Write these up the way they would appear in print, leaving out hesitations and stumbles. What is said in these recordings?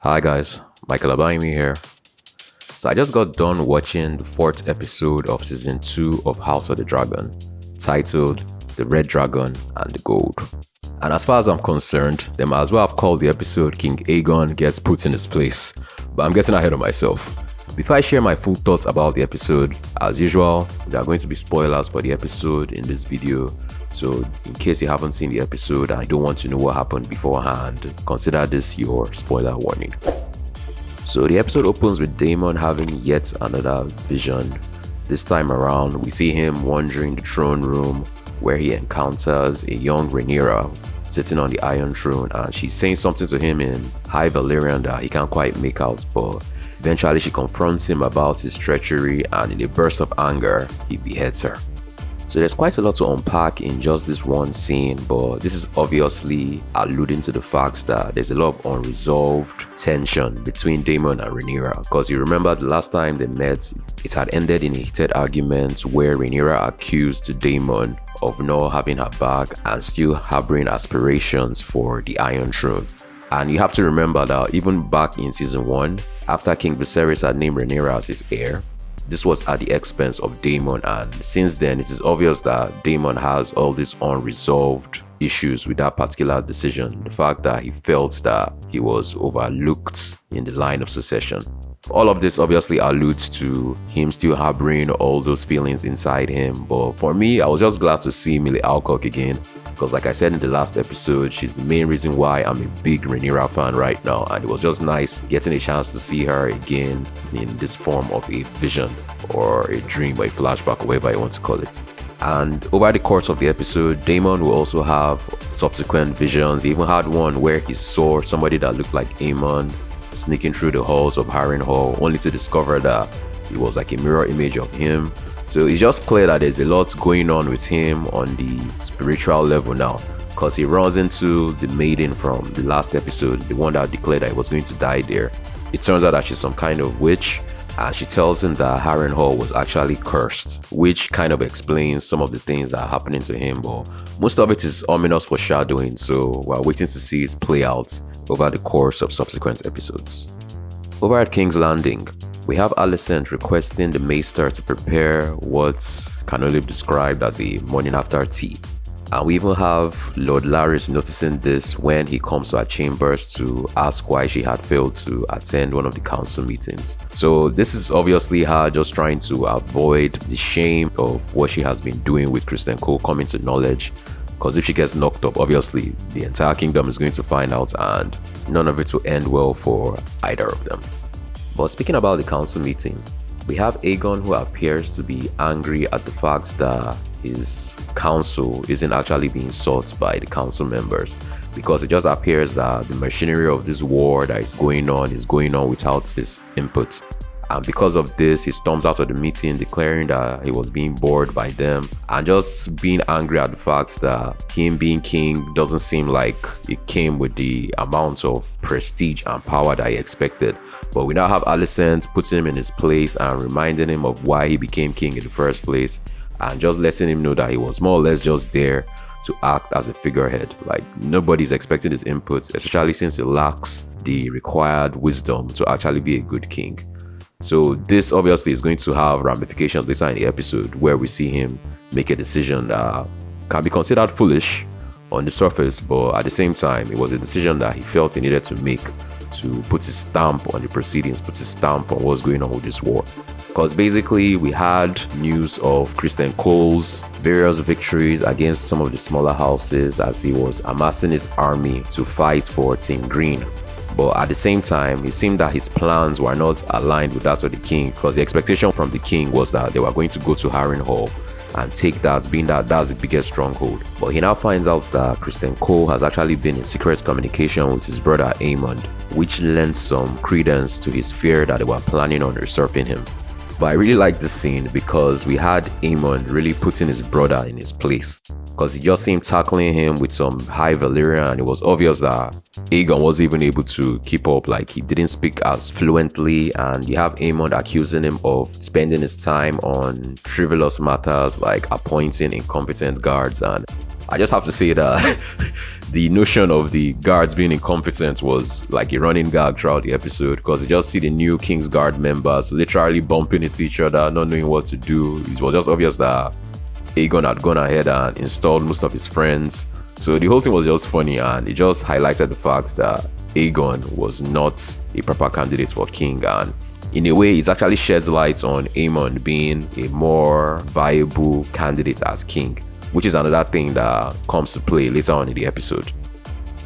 Hi guys, Michael Abayomi here. So I just got done watching the fourth episode of season 2 of House of the Dragon, titled The Red Dragon and the Gold. And as far as I'm concerned, they might as well have called the episode King Aegon Gets Put in His Place, but I'm getting ahead of myself. Before I share my full thoughts about the episode, as usual, there are going to be spoilers for the episode in this video. So in case you haven't seen the episode and I don't want to know what happened beforehand, consider this your spoiler warning. So the episode opens with Daemon having yet another vision. This time around, we see him wandering the throne room where he encounters a young Rhaenyra sitting on the Iron Throne, and she's saying something to him in High Valyrian that he can't quite make out, but eventually she confronts him about his treachery, and in a burst of anger, he beheads her. So there's quite a lot to unpack in just this one scene, but this is obviously alluding to the fact that there's a lot of unresolved tension between Daemon and Rhaenyra. Because you remember the last time they met, it had ended in a heated argument where Rhaenyra accused Daemon of not having her back and still harboring aspirations for the Iron Throne. And you have to remember that even back in season 1, after King Viserys had named Rhaenyra as his heir, this was at the expense of Daemon, and since then it is obvious that Daemon has all these unresolved issues with that particular decision. The fact that he felt that he was overlooked in the line of succession. All of this obviously alludes to him still harboring all those feelings inside him, but for me, I was just glad to see Millie Alcock again, because like I said in the last episode, she's the main reason why I'm a big Rhaenyra fan right now, and it was just nice getting a chance to see her again in this form of a vision or a dream or a flashback or whatever you want to call it. And over the course of the episode, Daemon will also have subsequent visions. He even had one where he saw somebody that looked like Aemon sneaking through the halls of Harrenhal, only to discover that it was like a mirror image of him. So it's just clear that there's a lot going on with him on the spiritual level now, because he runs into the maiden from the last episode, the one that declared that he was going to die there. It turns out that she's some kind of witch, and she tells him that Harrenhal was actually cursed, which kind of explains some of the things that are happening to him, but most of it is ominous foreshadowing, so we're waiting to see it play out over the course of subsequent episodes. Over at King's Landing, we have Allent requesting the Maester to prepare what can only be described as a morning after tea. And we even have Lord Larys noticing this when he comes to her chambers to ask why she had failed to attend one of the council meetings. So this is obviously her just trying to avoid the shame of what she has been doing with Criston Cole coming to knowledge. Because if she gets knocked up, obviously the entire kingdom is going to find out, and none of it will end well for either of them. But speaking about the council meeting, we have Aegon, who appears to be angry at the fact that his council isn't actually being sought by the council members, because it just appears that the machinery of this war that is going on without his input. And because of this, he storms out of the meeting declaring that he was being bored by them and just being angry at the fact that him being king doesn't seem like it came with the amount of prestige and power that he expected. But we now have Allent putting him in his place and reminding him of why he became king in the first place, and just letting him know that he was more or less just there to act as a figurehead. Like, nobody's expecting his input, especially since he lacks the required wisdom to actually be a good king. So this obviously is going to have ramifications later in the episode, where we see him make a decision that can be considered foolish on the surface, but at the same time, it was a decision that he felt he needed to make to put his stamp on the proceedings, put his stamp on what's going on with this war. Because basically we had news of Criston Cole's various victories against some of the smaller houses as he was amassing his army to fight for Team Green. But at the same time, it seemed that his plans were not aligned with that of the king, because the expectation from the king was that they were going to go to Harrenhal and take that, being that that's the biggest stronghold. But he now finds out that Criston Cole has actually been in secret communication with his brother Aemon, which lends some credence to his fear that they were planning on usurping him. But I really like this scene because we had Aemon really putting his brother in his place, because he just seemed tackling him with some High Valyrian, and it was obvious that Aegon wasn't even able to keep up. Like, he didn't speak as fluently, and you have Aemon accusing him of spending his time on frivolous matters like appointing incompetent guards, and I just have to say that the notion of the guards being incompetent was like a running gag throughout the episode, because you just see the new King's Guard members literally bumping into each other, not knowing what to do. It was just obvious that Aegon had gone ahead and installed most of his friends. So the whole thing was just funny, and it just highlighted the fact that Aegon was not a proper candidate for king, and in a way it actually sheds light on Aemon being a more viable candidate as king, which is another thing that comes to play later on in the episode.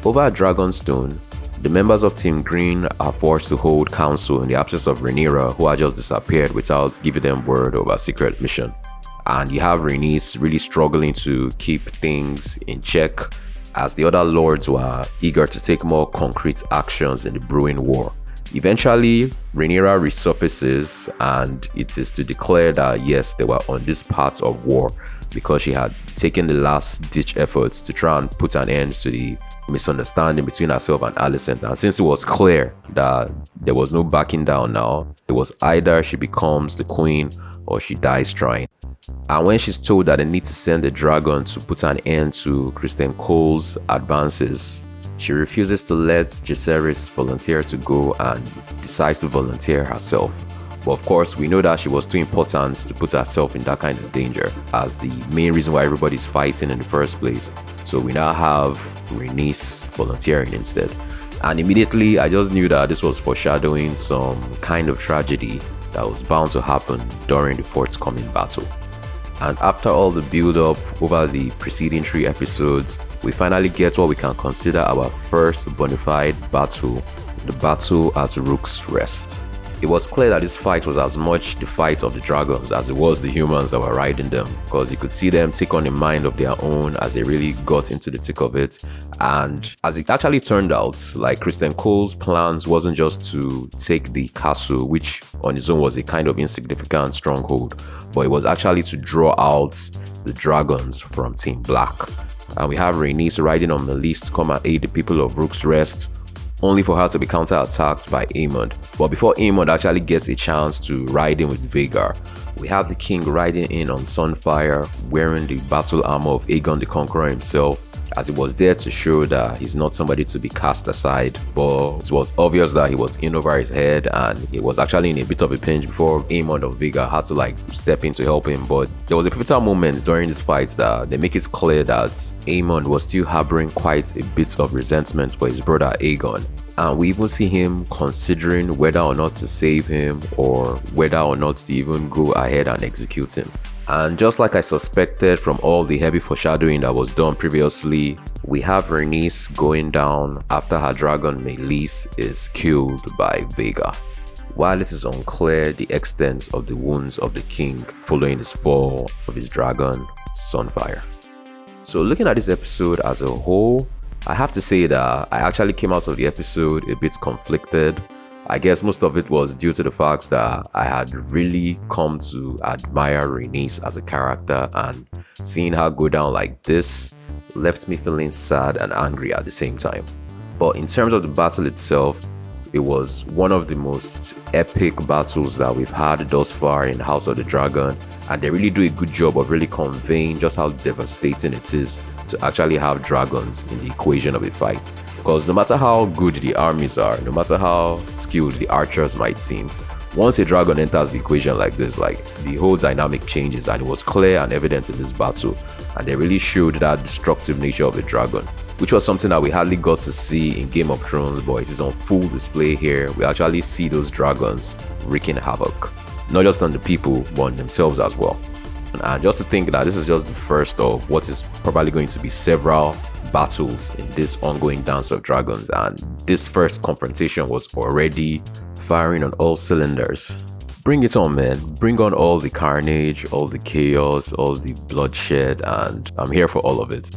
Over at Dragonstone, the members of Team Green are forced to hold council in the absence of Rhaenyra, who had just disappeared without giving them word of a secret mission. And you have Rhaenys really struggling to keep things in check, as the other lords were eager to take more concrete actions in the brewing war. Eventually, Rhaenyra resurfaces, and it is to declare that yes, they were on this path of war because she had taken the last-ditch efforts to try and put an end to the misunderstanding between herself and Alicent. And since it was clear that there was no backing down now, it was either she becomes the queen or she dies trying. And when she's told that they need to send a dragon to put an end to Criston Cole's advances, she refuses to let Jacaerys volunteer to go and decides to volunteer herself. But of course, we know that she was too important to put herself in that kind of danger as the main reason why everybody's fighting in the first place. So we now have Rhaenys volunteering instead. And immediately, I just knew that this was foreshadowing some kind of tragedy that was bound to happen during the forthcoming battle. And after all the build-up over the preceding 3 episodes, we finally get what we can consider our first bona fide battle, the battle at Rook's Rest. It was clear that this fight was as much the fight of the dragons as it was the humans that were riding them, because you could see them take on a mind of their own as they really got into the thick of it. And as it actually turned out, like Criston Cole's plans wasn't just to take the castle, which on its own was a kind of insignificant stronghold, but it was actually to draw out the dragons from Team Black. And we have Rhaenys riding on Meleys to come and aid the people of Rook's Rest, only for her to be counterattacked by Aemond. But before Aemond actually gets a chance to ride in with Vhagar, we have the king riding in on Sunfire, wearing the battle armor of Aegon the Conqueror himself, as it was there to show that he's not somebody to be cast aside. But it was obvious that he was in over his head, and he was actually in a bit of a pinch before Aemond or Vhagar had to step in to help him. But there was a pivotal moment during this fight that they make it clear that Aemond was still harboring quite a bit of resentment for his brother Aegon. And we even see him considering whether or not to save him or whether or not to even go ahead and execute him. And just like I suspected from all the heavy foreshadowing that was done previously, we have Rhaenys going down after her dragon Meleys is killed by Vhagar. While it is unclear the extent of the wounds of the king following his fall of his dragon Sunfire. So looking at this episode as a whole, I have to say that I actually came out of the episode a bit conflicted. I guess most of it was due to the fact that I had really come to admire Rhaenys as a character, and seeing her go down like this left me feeling sad and angry at the same time. But in terms of the battle itself, it was one of the most epic battles that we've had thus far in House of the Dragon, and they really do a good job of really conveying just how devastating it is to actually have dragons in the equation of a fight. Because no matter how good the armies are, no matter how skilled the archers might seem, once a dragon enters the equation like this, the whole dynamic changes, and it was clear and evident in this battle, and they really showed that destructive nature of the dragon, which was something that we hardly got to see in Game of Thrones, but it is on full display here. We actually see those dragons wreaking havoc, not just on the people, but on themselves as well. And just to think that this is just the first of what is probably going to be several battles in this ongoing Dance of Dragons, and this first confrontation was already firing on all cylinders. Bring it on, man. Bring on all the carnage, all the chaos, all the bloodshed, and I'm here for all of it.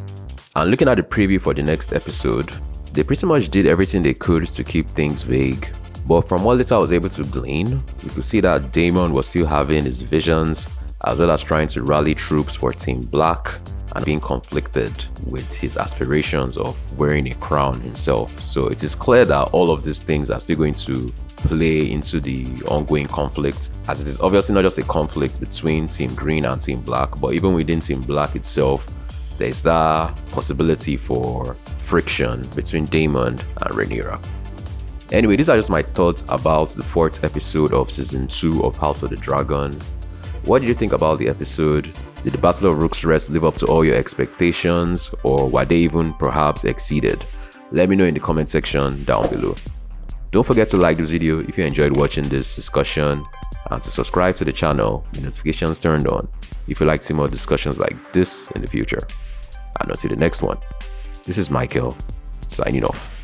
And looking at the preview for the next episode, they pretty much did everything they could to keep things vague. But from what little I was able to glean, you could see that Daemon was still having his visions, as well as trying to rally troops for Team Black and being conflicted with his aspirations of wearing a crown himself. So it is clear that all of these things are still going to play into the ongoing conflict, as it is obviously not just a conflict between Team Green and Team Black, but even within Team Black itself, there's that possibility for friction between Damon and Rhaenyra. Anyway, these are just my thoughts about the 4th episode of season 2 of House of the Dragon. What did you think about the episode? Did the Battle of Rook's Rest live up to all your expectations, or were they even perhaps exceeded? Let me know in the comment section down below. Don't forget to like this video if you enjoyed watching this discussion, and to subscribe to the channel with notifications turned on if you'd like to see more discussions like this in the future. And until the next one, this is Michael, signing off.